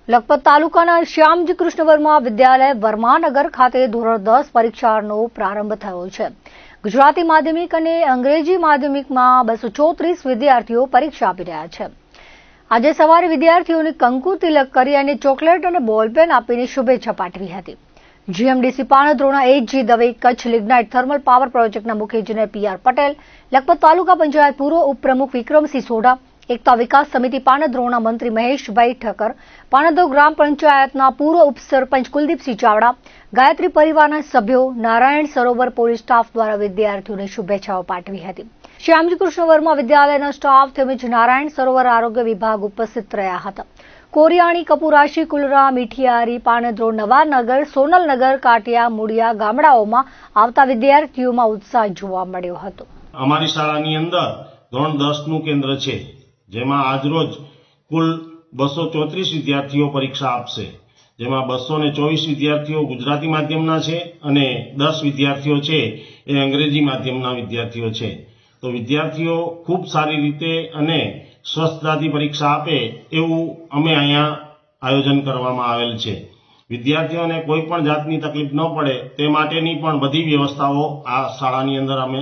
લખપત તાલુકાના શ્યામજી કૃષ્ણ વર્મા વિદ્યાલય વર્માનગર ખાતે ધોરણ 10 પરીક્ષાનો પ્રારંભ થયો છે। ગુજરાતી માધ્યમિક અને અંગ્રેજી માધ્યમિકમાં 234 વિદ્યાર્થીઓ પરીક્ષા આપી રહ્યા છે। આજે સવારે વિદ્યાર્થીઓને કંકુ તિલક કરી અને ચોકલેટ અને બોલપેન આપીને શુભેચ્છા પાઠવી હતી। જીએમડીસી પાણદ્રોના HG Dave, Kutch lignite thermal power પ્રોજેક્ટના મુખ્ય ઇજનેર પીઆર પટેલ, લખપત તાલુકા પંચાયત પૂર્વ ઉપપ્રમુખ વિક્રમસિંહ સોઢા, એકતા વિકાસ સમિતિ પાણદ્રોના મંત્રી મહેશભાઈ ઠક્કર, પાણદ્રો ગ્રામ પંચાયતના પૂર્વ ઉપસરપંચ કુલદીપસિંહ ચાવડા, ગાયત્રી પરિવારના સભ્યો, નારાયણ સરોવર પોલીસ સ્ટાફ દ્વારા વિદ્યાર્થીઓને શુભેચ્છાઓ પાઠવી હતી। શ્યામજી કૃષ્ણ વર્મા વિદ્યાલયના સ્ટાફ તેમજ નારાયણ સરોવર આરોગ્ય વિભાગ ઉપસ્થિત રહ્યા હતા। કોરિયાણી, કપુરાશી, કુલરા, મીઠિયારી, પાણદ્રો, નવાનગર, સોનલનગર, કાટિયા, મુડિયા ગામડાઓમાં આવતા વિદ્યાર્થીઓમાં ઉત્સાહ જોવા મળ્યો હતો। અમારી શાળાની અંદર ધોરણ 10 નું કેન્દ્ર છે, જેમાં આજરોજ કુલ 234 વિદ્યાર્થીઓ પરીક્ષા આપશે, જેમાં 224 વિદ્યાર્થીઓ ગુજરાતી માધ્યમના છે અને 10 વિદ્યાર્થીઓ છે એ અંગ્રેજી માધ્યમના વિદ્યાર્થીઓ છે। તો વિદ્યાર્થીઓ ખૂબ સારી રીતે અને સ્વસ્થતાથી પરીક્ષા આપે એવું અમે અહીંયા આયોજન કરવામાં આવેલ છે। વિદ્યાર્થીઓને કોઈ પણ જાતની તકલીફ ન પડે તે માટેની પણ બધી વ્યવસ્થાઓ આ શાળાની અંદર અમે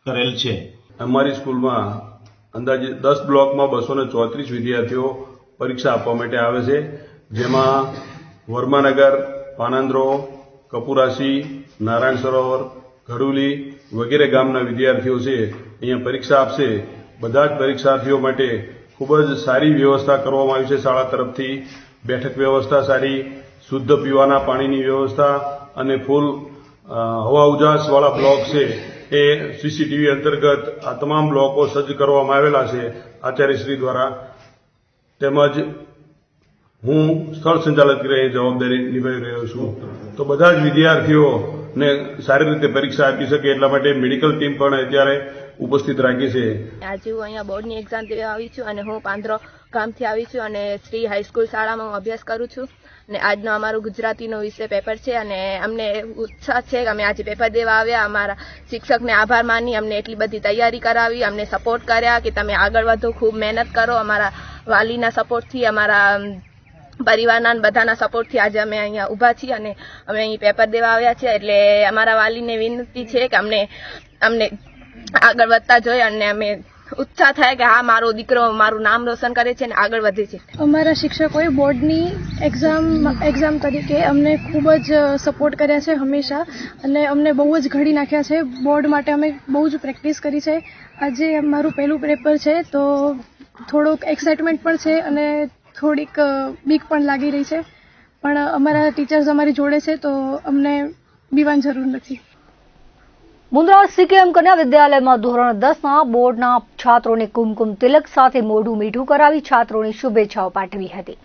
કરેલ છે। અમારી સ્કૂલમાં અંદાજે 10 બ્લોકમાં 234 વિદ્યાર્થીઓ પરીક્ષા આપવા માટે આવે છે, જેમાં વર્માનગર, પાણંદ્રો, કપુરાશી, નારાયણ સરોવર, ઘડુલી વગેરે ગામના વિદ્યાર્થીઓ છે અહીંયા પરીક્ષા આપશે। બધા જ પરીક્ષાર્થીઓ માટે ખૂબ જ સારી વ્યવસ્થા કરવામાં આવી છે શાળા તરફથી। બેઠક વ્યવસ્થા સારી, શુદ્ધ પીવાના પાણીની વ્યવસ્થા અને ફૂલ હવા ઉજાસવાળા બ્લોક છે એ સીસીટીવી અંતર્ગત આ તમામ બ્લોકો સજ્જ કરવામાં આવેલા છે આચાર્યશ્રી દ્વારા। તેમજ હું સ્થળ સંચાલક તરીકે જવાબદારી નિભાવી રહ્યો છું। તો બધા જ વિદ્યાર્થીઓને સારી રીતે પરીક્ષા આપી શકે એટલા માટે મેડિકલ ટીમ પણ અત્યારે ઉપસ્થિત રાખી છે। આજે હું અહીંયા બોર્ડની એક્ઝામ દેવા આવી છું અને હું પાંદરો ગામથી આવી છું અને શ્રી હાઈસ્કૂલ શાળામાં હું અભ્યાસ કરું છું અને આજનો અમારો ગુજરાતીનો વિષય પેપર છે અને અમને ઉત્સાહ છે કે અમે આજે પેપર દેવા આવ્યા। અમારા શિક્ષકને આભાર માની અમને એટલી બધી તૈયારી કરાવી, અમને સપોર્ટ કર્યા કે તમે આગળ વધો, ખૂબ મહેનત કરો। અમારા વાલીના સપોર્ટથી, અમારા પરિવારના બધાના સપોર્ટથી આજે અમે અહીંયા ઊભા છીએ અને અમે અહીં પેપર દેવા આવ્યા છે। એટલે અમારા વાલીને વિનંતી છે કે અમને આગળ વધતા જોઈએ અને અમે ઉત્સાહ થાય કે હા, મારો દીકરો મારું નામ રોશન કરે છે અને આગળ વધે છે। અમારા શિક્ષકોએ બોર્ડની એક્ઝામ તરીકે અમને ખૂબ જ સપોર્ટ કર્યા છે હંમેશા અને અમને બહુ જ ઘડી નાખ્યા છે। બોર્ડ માટે અમે બહુ જ પ્રેક્ટિસ કરી છે। આજે મારું પહેલું પેપર છે તો થોડુંક એક્સાઇટમેન્ટ પણ છે અને થોડીક બીક પણ લાગી રહી છે, પણ અમારા ટીચર્સ અમારી જોડે છે તો અમને બીવાની જરૂર નથી। મુન્દ્રા સીકેએમ કન્યા વિદ્યાલયમાં ધોરણ 10ના બોર્ડના છાત્રોને કુમકુમ તિલક સાથે મોઢું મીઠું કરાવી છાત્રોને શુભેચ્છાઓ પાઠવી હતી।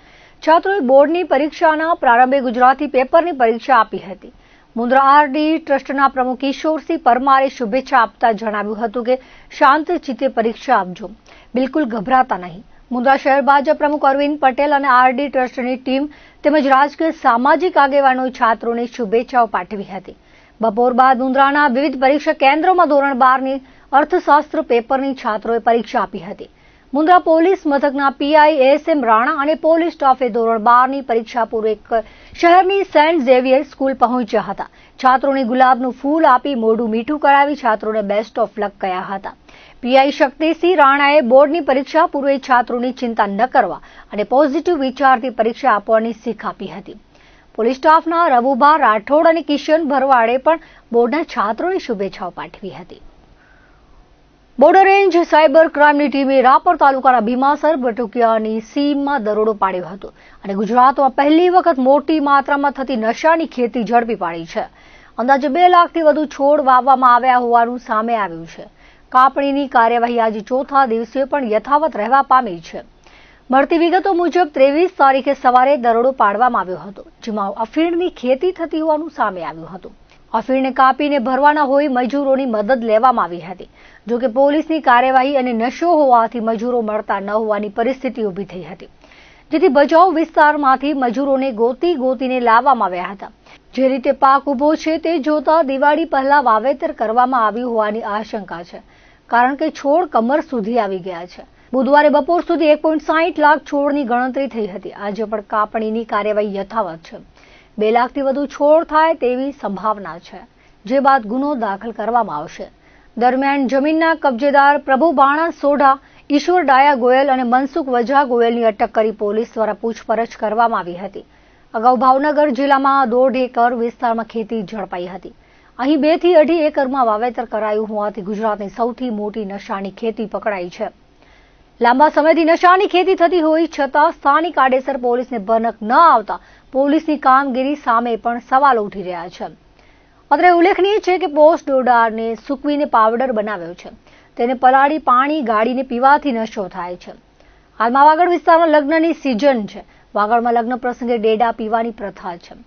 છાત્રોએ બોર્ડની પરીક્ષાના પ્રારંભે ગુજરાતી પેપરની પરીક્ષા આપી હતી। મુન્દ્રા આરડી ટ્રસ્ટના પ્રમુખ કિશોરસિંહ પરમારે શુભેચ્છા આપતા જણાવ્યું હતું કે શાંત ચિત્તે પરીક્ષા આપજો, બિલકુલ ગભરાતા નહીં। મુન્દ્રા શહેર ભાજપ પ્રમુખ અરવિંદ પટેલ અને આરડી ટ્રસ્ટની ટીમ તેમજ રાજકીય સામાજિક આગેવાનોએ છાત્રોને શુભેચ્છાઓ પાઠવી હતી। બપોર બાદ મુન્દ્રાના વિવિધ પરીક્ષા કેન્દ્રોમાં ધોરણ 12ની અર્થશાસ્ત્ર પેપરની છાત્રોએ પરીક્ષા આપી હતી। મુન્દ્રા પોલીસ મથકના પીઆઈ એસએમ રાણા અને પોલીસ સ્ટાફે ધોરણ 12ની પરીક્ષા પૂર્વે શહેરની સેન્ટ ઝેવિયર સ્કૂલ પહોંચ્યા હતા। છાત્રોને ગુલાબનું ફૂલ આપી મોઢું મીઠું કરાવી છાત્રોને બેસ્ટ ઓફ લક કહ્યા હતા। પીઆઈ શક્તિસિંહ રાણાએ બોર્ડની પરીક્ષા પૂર્વે છાત્રોની ચિંતા ન કરવા અને પોઝિટિવ વિચારથી પરીક્ષા આપવાની શીખ આપી હતી। પોલીસ સ્ટાફના રવુભા રાઠોડ અને કિશન ભરવાડે પણ બોર્ડના છાત્રોને શુભેચ્છાઓ પાઠવી હતી। બોર્ડર રેન્જ સાયબર ક્રાઇમની ટીમે રાપર તાલુકાના ભીમાસર બટુકિયાની સીમમાં દરોડો પાડ્યો હતો અને ગુજરાતમાં પહેલી વખત મોટી માત્રામાં થતી નશાની ખેતી ઝડપી પાડી છે। અંદાજે 2 લાખથી વધુ છોડ વાવવામાં આવ્યા હોવાનું સામે આવ્યું છે। કાપણીની કાર્યવાહી આજે ચોથા દિવસે પણ યથાવત રહેવા પામી છે। મળતી વિગતો મુજબ 23 તારીખે સવારે દરોડો પાડવામાં આવ્યો હતો, જેમાં અફીણની ખેતી થતી હોવાનું સામે આવ્યું હતું। અફીણને કાપીને ભરવાના હોય મજૂરોની મદદ લેવામાં આવી હતી, જોકે પોલીસની કાર્યવાહી અને નશો હોવાથી મજૂરો મળતા ન હોવાની પરિસ્થિતિ ઊભી થઈ હતી, જેથી બચાવ વિસ્તારમાંથી મજૂરોને ગોતીને લાવવામાં આવ્યા હતા। જે રીતે પાક ઉભો છે તે જોતા દિવાળી પહેલા વાવેતર કરવામાં આવ્યું હોવાની આશંકા છે, કારણ કે છોડ કમર સુધી આવી ગયા છે। બુધવારે બપોર સુધી 1.60 લાખ છોડની ગણતરી થઈ હતી. આજે પણ કાપણીની કાર્યવાહી યથાવત છે. 2 લાખથી વધુ છોડ થાય તેવી સંભાવના છે, જે બાદ ગુનો દાખલ કરવામાં આવશે. દરમિયાન જમીનના કબજેદાર પ્રભુ બાણા સોઢા, ઈશ્વર ડાયા ગોયલ અને મનસુખ વજા ગોયલની અટક કરી પોલીસ દ્વારા પૂછપરછ કરવામાં આવી હતી. અગાઉ ભાવનગર જિલ્લામાં 1.5 એકર વિસ્તારમાં ખેતી ઝડપાઈ હતી. અહીં 2 થી 2.5 એકરમાં વાવેતર કરાયું હોવાથી ગુજરાતની સૌથી મોટી નશાની ખેતી પકડાઈ છે. લાંબા સમયથી નશાની ખેતી થતી હોય છતાં સ્થાનિક આડેસર પોલીસને ભનક ન આવતા પોલીસની કામગીરી સામે પણ સવાલો ઉઠી રહ્યા છે. અત્રે ઉલ્લેખનીય છે કે પોસ્ટ ડોડાને સૂકવીને પાવડર બનાવ્યો છે. તેને પલાળી પાણી ગાળીને પીવાથી નશો થાય છે. હાલમાં વાગડ વિસ્તારમાં લગ્નની સિઝન છે. વાગડમાં લગ્ન પ્રસંગે ડેડા પીવાની પ્રથા છે.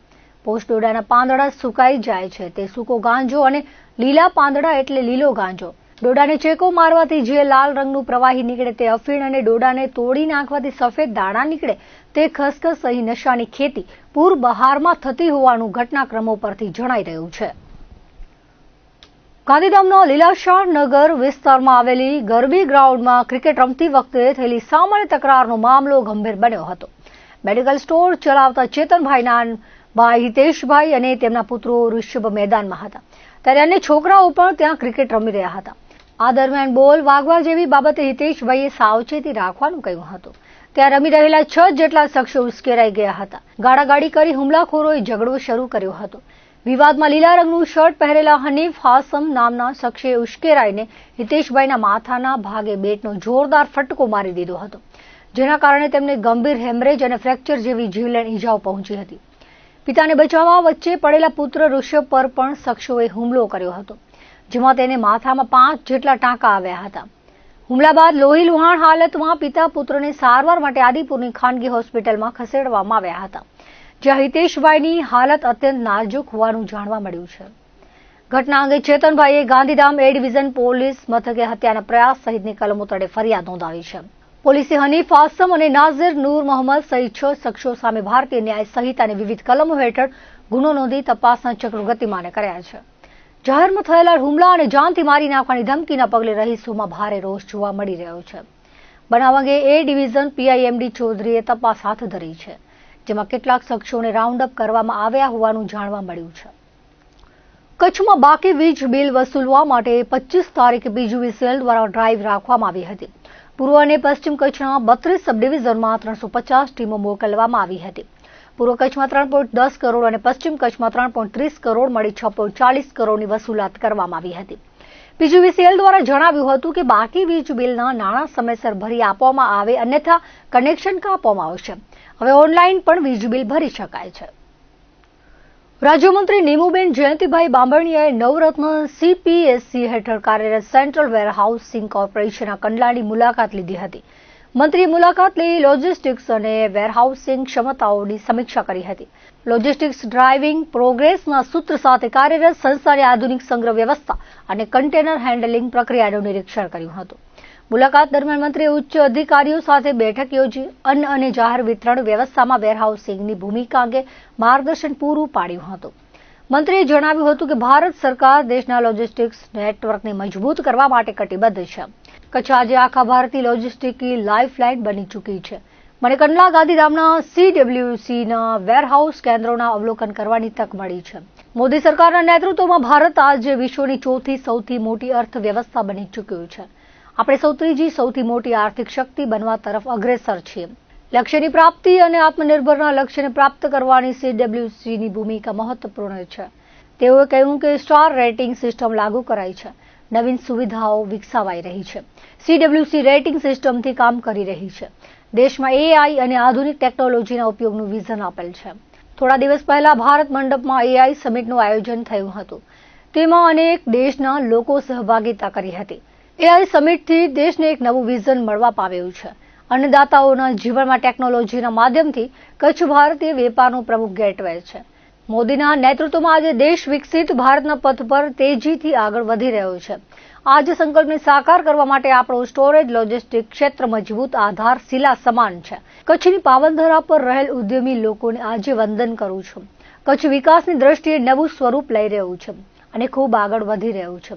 પોસ્ટ ડોડાના પાંદડા સુકાઈ જાય છે તે સૂકો ગાંજો અને લીલા પાંદડા એટલે લીલો ગાંજો. ડોડાને ચેકો મારવાથી જે લાલ રંગનું પ્રવાહી નીકળે તે અફીણ અને ડોડાને તોડી નાખવાથી સફેદ દાણા નીકળે તે ખસખસ અહીં નશાની ખેતી પૂર બહારમાં થતી હોવાનું ઘટનાક્રમો પરથી જણાઈ રહ્યું છે. ગાંધીધામના લીલાશાહ નગર વિસ્તારમાં આવેલી ગરબી ગ્રાઉન્ડમાં ક્રિકેટ રમતી વખતે થયેલી સામાન્ય તકરારનો મામલો ગંભીર બન્યો હતો. મેડિકલ સ્ટોર ચલાવતા ચેતનભાઈના ભાઈ હિતેશભાઈ અને તેમના પુત્રો ઋષભ મેદાનમાં હતા, ત્યારે અન્ય છોકરાઓ પણ ત્યાં ક્રિકેટ રમી રહ્યા હતા. આ દરમિયાન બોલ વાગવા જેવી બાબતે હિતેશભાઈએ સાવચેતી રાખવાનું કહ્યું હતું. ત્યાં રમી રહેલા 6 જેટલા શખ્સો ઉશ્કેરાઈ ગયા હતા. ગાળાગાળી કરી હુમલાખોરોએ ઝઘડો શરૂ કર્યો હતો. વિવાદમાં લીલા રંગનું શર્ટ પહેરેલા હનીફ હાસમ નામના શખ્સે ઉશ્કેરાઈને હિતેશભાઈના માથાના ભાગે બેટનો જોરદાર ફટકો મારી દીધો હતો, જેના કારણે તેમને ગંભીર હેમરેજ અને ફ્રેક્ચર જેવી જીવલેણ ઈજાઓ પહોંચી હતી. પિતાને બચાવવા વચ્ચે પડેલા પુત્ર ઋષભ પર પણ શખ્સોએ હુમલો કર્યો હતો, જેમાં તેને માથામાં 5 જેટલા ટાંકા આવ્યા હતા. હુમલા બાદ લોહી લુહાણ હાલતમાં પિતા પુત્રને સારવાર માટે આદિપુરની ખાનગી હોસ્પિટલમાં ખસેડવામાં આવ્યા હતા, જ્યાં હિતેશભાઈની હાલત અત્યંત નાજુક હોવાનું જાણવા મળ્યું છે. ઘટના અંગે ચેતનભાઈએ ગાંધીધામ એ ડિવિઝન પોલીસ મથકે હત્યાના પ્રયાસ સહિતની કલમો તળે ફરિયાદ નોંધાવી છે. પોલીસે હનીફ આસમ અને નાઝિર નૂર મોહમ્મદ સહિત 6 શખ્સો સામે ભારતીય ન્યાય સંહિતાની વિવિધ કલમો હેઠળ ગુનો નોંધી તપાસના ચક્રો ગતિમાન કર્યા છે. જાહેરમાં થયેલા હુમલા અને જાનથી મારી નાખવાની ધમકીના પગલે રહીશોમાં ભારે રોષ જોવા મળી રહ્યો છે. બનાવ અંગે એ ડિવિઝન પીઆઈએમડી ચૌધરીએ તપાસ હાથ ધરી છે, જેમાં કેટલાક શખ્સોને રાઉન્ડ અપ કરવામાં આવ્યા હોવાનું જાણવા મળ્યું છે. કચ્છમાં બાકી વીજ બિલ વસૂલવા માટે 25 તારીખે પીજીવીસીએલ દ્વારા ડ્રાઈવ રાખવામાં આવી હતી. પૂર્વ અને પશ્ચિમ કચ્છના 32 સબ ડિવિઝનમાં 350 ટીમો મોકલવામાં આવી હતી. પૂર્વ કચ્છમાં 3.10 કરોડ અને પશ્ચિમ કચ્છમાં 3.30 કરોડ મળી 6.40 કરોડની વસૂલાત કરવામાં આવી હતી. પીજીવીસીએલ દ્વારા જણાવ્યું હતું કે બાકી વીજ બિલના નાણાં સમયસર ભરી આપવામાં આવે, અન્યથા કનેક્શન કાપવામાં આવશે. હવે ઓનલાઈન પણ વીજ બિલ ભરી શકાય છે. રાજ્યમંત્રી નીમુબેન જયંતિભાઈ બાંભણિયાએ નવરત્ન સીપીએસસી હેઠળ કાર્યરત સેન્ટ્રલ વેરહાઉસિંગ કોર્પોરેશનના કંડલાની મુલાકાત લીધી હતી. મંત્રીએ મુલાકાત લઈ લોજિસ્ટિક્સ અને વેરહાઉસિંગ ક્ષમતાઓની સમીક્ષા કરી હતી. લોજિસ્ટિક્સ ડ્રાઇવિંગ પ્રોગ્રેસના સૂત્ર સાથે કાર્યરત સંસ્થાની આધુનિક સંગ્રહ વ્યવસ્થા અને કન્ટેનર હેન્ડલિંગ પ્રક્રિયાનું નિરીક્ષણ કર્યું હતું. મુલાકાત દરમિયાન મંત્રીએ ઉચ્ચ અધિકારીઓ સાથે બેઠક યોજી અન્ન અને જાહેર વિતરણ વ્યવસ્થામાં વેરહાઉસિંગની ભૂમિકા અંગે માર્ગદર્શન પૂરું પાડ્યું હતું. મંત્રીએ જણાવ્યું હતું કે ભારત સરકાર દેશના લોજિસ્ટિક્સ નેટવર્કને મજબૂત કરવા માટે કટિબદ્ધ છે. કચ્છ આજે આખા ભારતીય લોજિસ્ટિકની લાઇફલાઇન બની ચૂકી છે. મને કંડલા ગાંધીધામના CWCના વેરહાઉસ કેન્દ્રોના અવલોકન કરવાની તક મળી છે. મોદી સરકારના નેતૃત્વમાં ભારત આજે વિશ્વની 4થી સૌથી મોટી અર્થવ્યવસ્થા બની ચૂક્યું છે. આપણે ત્રીજી સૌથી મોટી આર્થિક શક્તિ બનવા તરફ અગ્રેસર છીએ. લક્ષ્યની પ્રાપ્તિ અને આત્મનિર્ભરના લક્ષ્યને પ્રાપ્ત કરવાની CWCની ભૂમિકા મહત્વપૂર્ણ છે. તેઓએ કહ્યું કે સ્ટાર રેટિંગ સિસ્ટમ લાગુ કરાઈ છે, નવીન સુવિધાઓ વિકસાવાઈ રહી છે. CWC રેટિંગ સિસ્ટમથી કામ કરી રહી છે. દેશમાં AI અને આધુનિક ટેકનોલોજીના ઉપયોગનું વિઝન આપેલ છે. થોડા દિવસ પહેલા ભારત મંડપમાં AI સમિટનું આયોજન થયું હતું. તેમાં અનેક દેશના લોકો સહભાગિતા કરી હતી. AI સમિટથી દેશને એક નવું વિઝન મળવા પામ્યું છે. અન્નદાતાઓના જીવનમાં ટેકનોલોજીના માધ્યમથી કચ્છ ભારતીય વેપારનું પ્રમુખ ગેટવે છે. મોદીના નેતૃત્વમાં આજે દેશ વિકસિત ભારતના પથ પર તેજીથી આગળ વધી રહ્યો છે. આ જ સંકલ્પને સાકાર કરવા માટે આપણો સ્ટોરેજ લોજિસ્ટિક ક્ષેત્ર મજબૂત આધારશિલા સમાન છે. કચ્છની પાવનધરા પર રહેલ ઉદ્યમી લોકોને આજે વંદન કરું છું. કચ્છ વિકાસની દ્રષ્ટિએ નવું સ્વરૂપ લઈ રહ્યું છે અને ખૂબ આગળ વધી રહ્યું છે.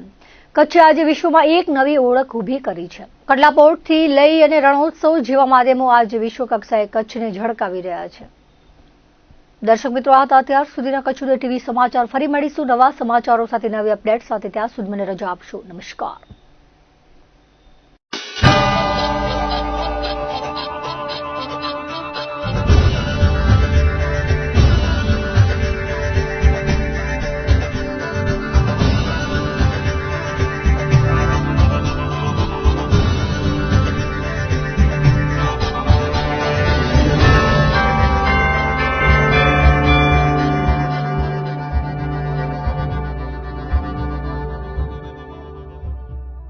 કચ્છે આજે વિશ્વમાં એક નવી ઓળખ ઊભી કરી છે. કંડલા પોર્ટથી લઈ અને રણોત્સવ જેવા માધ્યમો આજે વિશ્વ કક્ષાએ કચ્છને ઝળકાવી રહ્યા છે. દર્શક મિત્રો, આ હતા અત્યાર સુધીના કચ્છ ઉદય ટીવી સમાચાર. ફરી મળીશું નવા સમાચારો સાથે, નવી અપડેટ સાથે. ત્યાં સુધી મને રજા આપશો. નમસ્કાર.